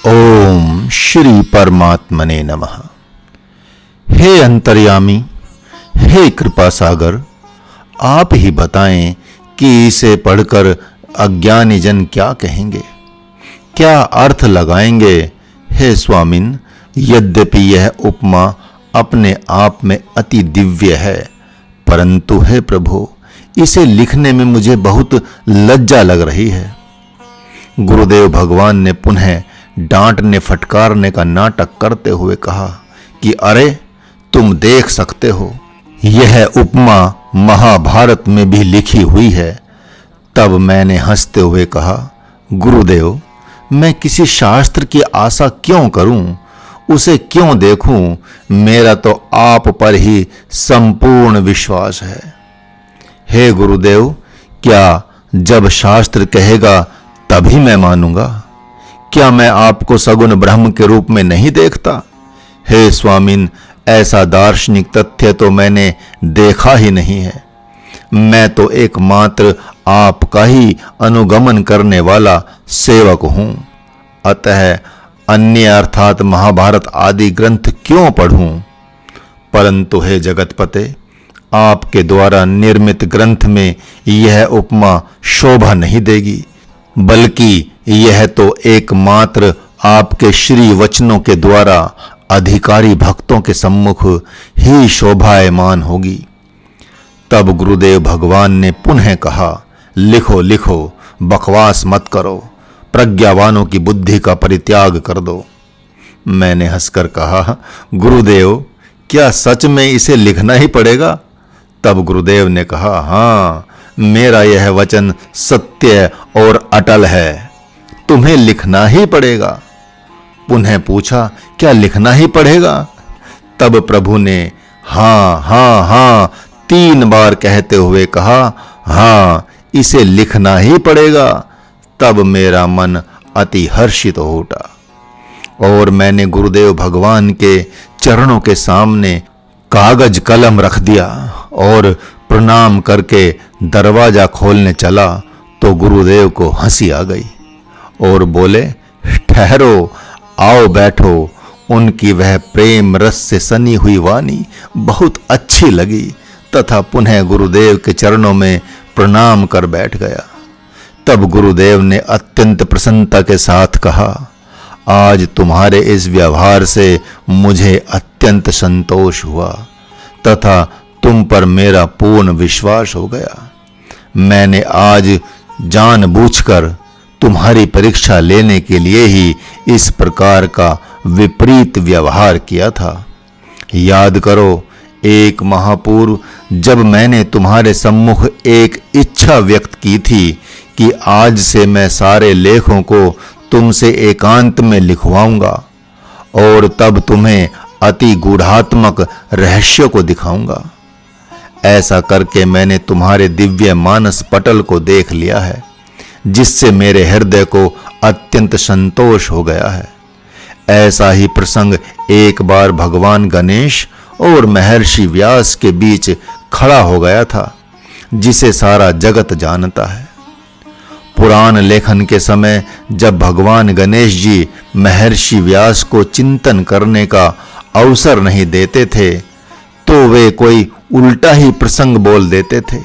ओम श्री परमात्मने नमः। हे अंतर्यामी, हे कृपा सागर, आप ही बताएं कि इसे पढ़कर अज्ञानी जन क्या कहेंगे, क्या अर्थ लगाएंगे। हे स्वामिन, यद्यपि यह उपमा अपने आप में अति दिव्य है, परंतु हे प्रभु, इसे लिखने में मुझे बहुत लज्जा लग रही है। गुरुदेव भगवान ने पुनः डांटने फटकारने का नाटक करते हुए कहा कि अरे, तुम देख सकते हो, यह उपमा महाभारत में भी लिखी हुई है। तब मैंने हंसते हुए कहा, गुरुदेव, मैं किसी शास्त्र की आशा क्यों करूं, उसे क्यों देखूं, मेरा तो आप पर ही संपूर्ण विश्वास है। हे गुरुदेव, क्या जब शास्त्र कहेगा तभी मैं मानूंगा? क्या मैं आपको सगुण ब्रह्म के रूप में नहीं देखता? हे स्वामिन, ऐसा दार्शनिक तथ्य तो मैंने देखा ही नहीं है। मैं तो एकमात्र आपका ही अनुगमन करने वाला सेवक हूं। अतः अन्य अर्थात महाभारत आदि ग्रंथ क्यों पढ़ूं? परंतु हे जगतपते, आपके द्वारा निर्मित ग्रंथ में यह उपमा शोभा नहीं देगी, बल्कि यह तो एकमात्र आपके श्री वचनों के द्वारा अधिकारी भक्तों के सम्मुख ही शोभायमान होगी। तब गुरुदेव भगवान ने पुनः कहा, लिखो लिखो, बकवास मत करो, प्रज्ञावानों की बुद्धि का परित्याग कर दो। मैंने हंसकर कहा, गुरुदेव, क्या सच में इसे लिखना ही पड़ेगा? तब गुरुदेव ने कहा, हाँ, मेरा यह वचन सत्य और अटल है, तुम्हें लिखना ही पड़ेगा। पुनः पूछा, क्या लिखना ही पड़ेगा? तब प्रभु ने हाँ हाँ हाँ 3 बार कहते हुए कहा, हाँ, इसे लिखना ही पड़ेगा। तब मेरा मन अति हर्षित हो उठा और मैंने गुरुदेव भगवान के चरणों के सामने कागज कलम रख दिया और प्रणाम करके दरवाजा खोलने चला तो गुरुदेव को हंसी आ गई और बोले, ठहरो, आओ बैठो। उनकी वह प्रेम रस से सनी हुई वाणी बहुत अच्छी लगी तथा पुनः गुरुदेव के चरणों में प्रणाम कर बैठ गया। तब गुरुदेव ने अत्यंत प्रसन्नता के साथ कहा, आज तुम्हारे इस व्यवहार से मुझे अत्यंत संतोष हुआ तथा तुम पर मेरा पूर्ण विश्वास हो गया। मैंने आज जानबूझकर तुम्हारी परीक्षा लेने के लिए ही इस प्रकार का विपरीत व्यवहार किया था। याद करो, एक महापूर्व जब मैंने तुम्हारे सम्मुख एक इच्छा व्यक्त की थी कि आज से मैं सारे लेखों को तुमसे एकांत में लिखवाऊंगा और तब तुम्हें अति गूढ़ात्मक रहस्यों को दिखाऊंगा। ऐसा करके मैंने तुम्हारे दिव्य मानस पटल को देख लिया है, जिससे मेरे हृदय को अत्यंत संतोष हो गया है। ऐसा ही प्रसंग एक बार भगवान गणेश और महर्षि व्यास के बीच खड़ा हो गया था, जिसे सारा जगत जानता है। पुराण लेखन के समय जब भगवान गणेश जी महर्षि व्यास को चिंतन करने का अवसर नहीं देते थे, तो वे कोई उल्टा ही प्रसंग बोल देते थे।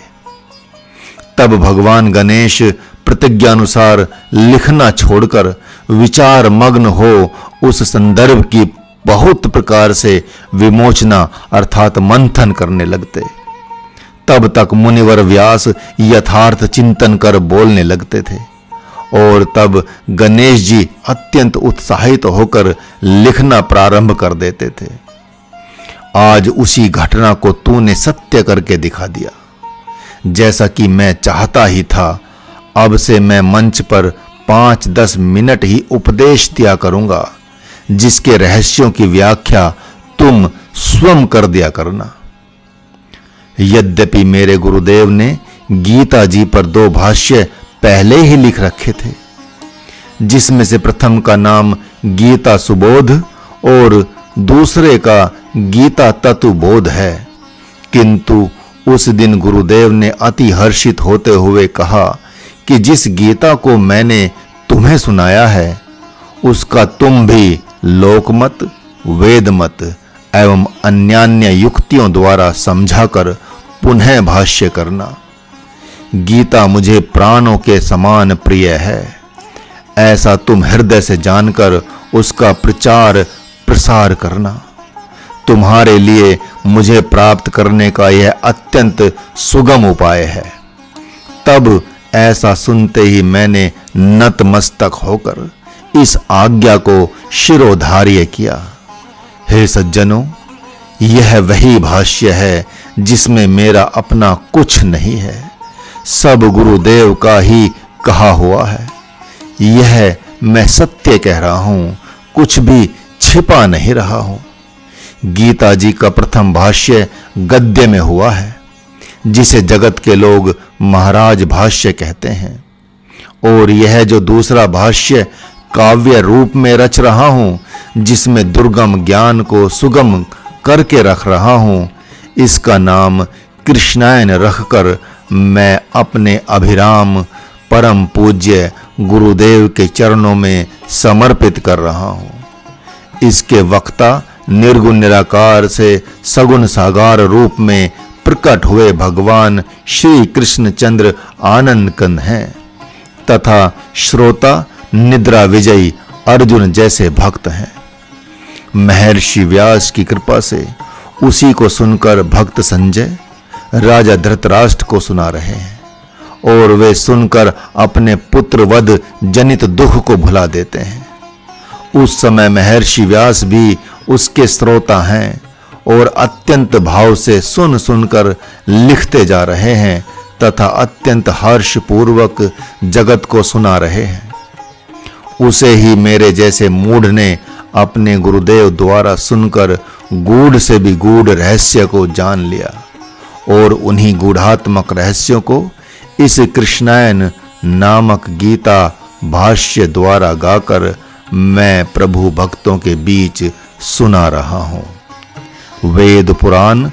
तब भगवान गणेश प्रतिज्ञानुसार लिखना छोड़कर विचार मग्न हो उस संदर्भ की बहुत प्रकार से विमोचना अर्थात मंथन करने लगते। तब तक मुनिवर व्यास यथार्थ चिंतन कर बोलने लगते थे और तब गणेश जी अत्यंत उत्साहित होकर लिखना प्रारंभ कर देते थे। आज उसी घटना को तूने सत्य करके दिखा दिया, जैसा कि मैं चाहता ही था। अब से मैं मंच पर 5-10 मिनट ही उपदेश दिया करूंगा, जिसके रहस्यों की व्याख्या तुम स्वयं कर दिया करना। यद्यपि मेरे गुरुदेव ने गीता जी पर 2 भाष्य पहले ही लिख रखे थे, जिसमें से प्रथम का नाम गीता सुबोध और दूसरे का गीता तत्वबोध है, किंतु उस दिन गुरुदेव ने अति हर्षित होते हुए कहा कि जिस गीता को मैंने तुम्हें सुनाया है उसका तुम भी लोकमत, वेदमत एवं अन्यान्य युक्तियों द्वारा समझाकर पुनः भाष्य करना। गीता मुझे प्राणों के समान प्रिय है, ऐसा तुम हृदय से जानकर उसका प्रचार प्रसार करना। तुम्हारे लिए मुझे प्राप्त करने का यह अत्यंत सुगम उपाय है। तब ऐसा सुनते ही मैंने नतमस्तक होकर इस आज्ञा को शिरोधार्य किया। हे सज्जनों, यह वही भाष्य है जिसमें मेरा अपना कुछ नहीं है, सब गुरुदेव का ही कहा हुआ है। यह मैं सत्य कह रहा हूं, कुछ भी छिपा नहीं रहा हूं। गीता जी का प्रथम भाष्य गद्य में हुआ है, जिसे जगत के लोग महाराज भाष्य कहते हैं, और यह जो दूसरा भाष्य काव्य रूप में रच रहा हूं, जिसमें दुर्गम ज्ञान को सुगम करके रख रहा हूं, इसका नाम कृष्णायन रखकर मैं अपने अभिराम परम पूज्य गुरुदेव के चरणों में समर्पित कर रहा हूं। इसके वक्ता निर्गुण निराकार से सगुण साकार रूप में प्रकट हुए भगवान श्री कृष्णचंद्र आनंद कंद हैं, तथा श्रोता निद्रा विजयी अर्जुन जैसे भक्त हैं। महर्षि व्यास की कृपा से उसी को सुनकर भक्त संजय राजा धृतराष्ट्र को सुना रहे हैं, और वे सुनकर अपने पुत्र वध जनित दुख को भुला देते हैं। उस समय महर्षि व्यास भी उसके श्रोता हैं और अत्यंत भाव से सुन सुनकर लिखते जा रहे हैं तथा अत्यंत हर्ष पूर्वक जगत को सुना रहे हैं। उसे ही मेरे जैसे मूढ़ ने अपने गुरुदेव द्वारा सुनकर गूढ़ से भी गूढ़ रहस्य को जान लिया, और उन्हीं गूढ़ात्मक रहस्यों को इस कृष्णायन नामक गीता भाष्य द्वारा गाकर मैं प्रभु भक्तों के बीच सुना रहा हूं। वेद पुराण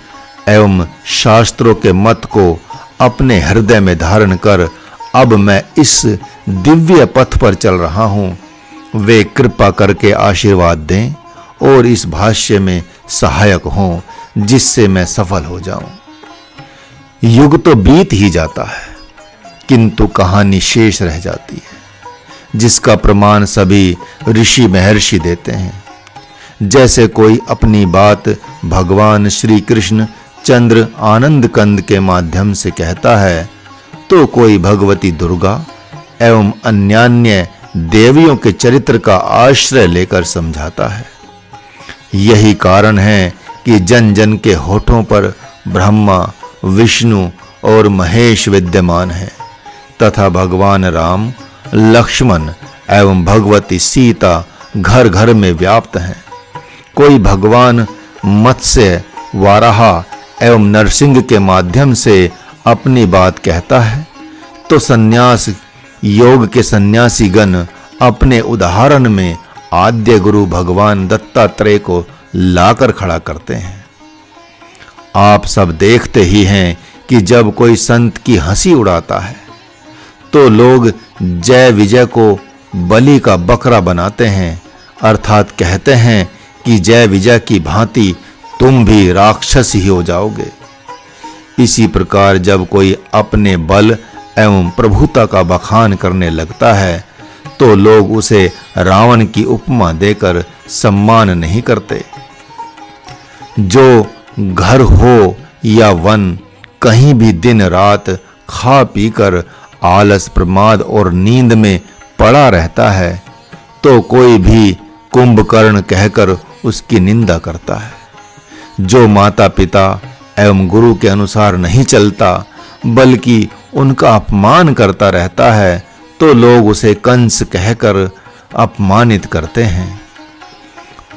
एवं शास्त्रों के मत को अपने हृदय में धारण कर अब मैं इस दिव्य पथ पर चल रहा हूं। वे कृपा करके आशीर्वाद दें और इस भाष्य में सहायक हों, जिससे मैं सफल हो जाऊं। युग तो बीत ही जाता है, किंतु कहानी शेष रह जाती है, जिसका प्रमाण सभी ऋषि महर्षि देते हैं। जैसे कोई अपनी बात भगवान श्री कृष्ण चंद्र आनंद कंद के माध्यम से कहता है, तो कोई भगवती दुर्गा एवं अन्यान्य देवियों के चरित्र का आश्रय लेकर समझाता है। यही कारण है कि जन जन के होठों पर ब्रह्मा, विष्णु और महेश विद्यमान है, तथा भगवान राम, लक्ष्मण एवं भगवती सीता घर घर में व्याप्त हैं। कोई भगवान मत्स्य, वाराह एवं नरसिंह के माध्यम से अपनी बात कहता है, तो संन्यास योग के सन्यासी गण अपने उदाहरण में आद्य गुरु भगवान दत्तात्रेय को लाकर खड़ा करते हैं। आप सब देखते ही हैं कि जब कोई संत की हंसी उड़ाता है, तो लोग जय विजय को बलि का बकरा बनाते हैं, अर्थात कहते हैं कि जय विजय की भांति तुम भी राक्षस ही हो जाओगे। इसी प्रकार जब कोई अपने बल एवं प्रभुता का बखान करने लगता है, तो लोग उसे रावण की उपमा देकर सम्मान नहीं करते। जो घर हो या वन, कहीं भी दिन रात खा पीकर आलस, प्रमाद और नींद में पड़ा रहता है, तो कोई भी कुंभकर्ण कहकर उसकी निंदा करता है। जो माता पिता एवं गुरु के अनुसार नहीं चलता, बल्कि उनका अपमान करता रहता है, तो लोग उसे कंस कहकर अपमानित करते हैं।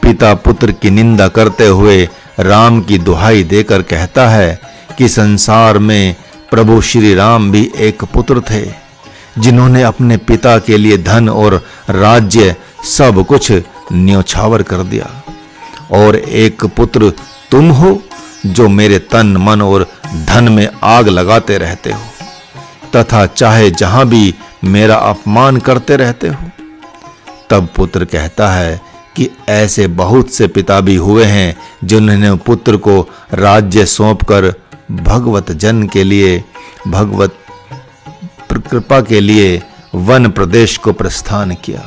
पिता पुत्र की निंदा करते हुए राम की दुहाई देकर कहता है कि संसार में प्रभु श्री राम भी एक पुत्र थे, जिन्होंने अपने पिता के लिए धन और राज्य सब कुछ न्योछावर कर दिया, और एक पुत्र तुम हो जो मेरे तन मन और धन में आग लगाते रहते हो, तथा चाहे जहां भी मेरा अपमान करते रहते हो। तब पुत्र कहता है कि ऐसे बहुत से पिता भी हुए हैं जिन्होंने पुत्र को राज्य सौंपकर भगवत जन के लिए, भगवत कृपा के लिए वन प्रदेश को प्रस्थान किया।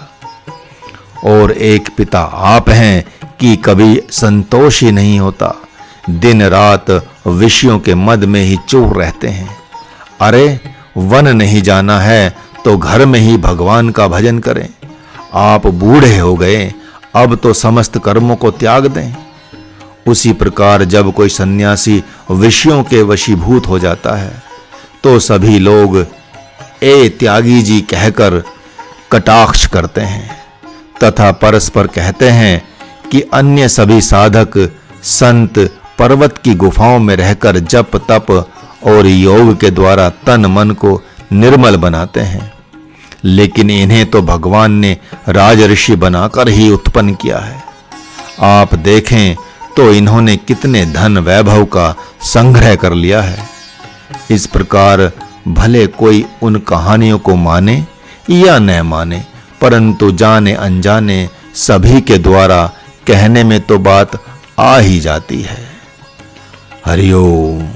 और एक पिता आप हैं कि कभी संतोष ही नहीं होता, दिन रात विषयों के मद में ही चूर रहते हैं। अरे वन नहीं जाना है तो घर में ही भगवान का भजन करें। आप बूढ़े हो गए, अब तो समस्त कर्मों को त्याग दें। उसी प्रकार जब कोई सन्यासी विषयों के वशीभूत हो जाता है तो सभी लोग ए त्यागी जी कहकर कटाक्ष करते हैं तथा परस्पर कहते हैं कि अन्य सभी साधक संत पर्वत की गुफाओं में रहकर जप तप और योग के द्वारा तन मन को निर्मल बनाते हैं, लेकिन इन्हें तो भगवान ने राजऋषि बनाकर ही उत्पन्न किया है। आप देखें तो इन्होंने कितने धन वैभव का संग्रह कर लिया है। इस प्रकार भले कोई उन कहानियों को माने या न माने, परंतु जाने अनजाने सभी के द्वारा कहने में तो बात आ ही जाती है। हरि ओम।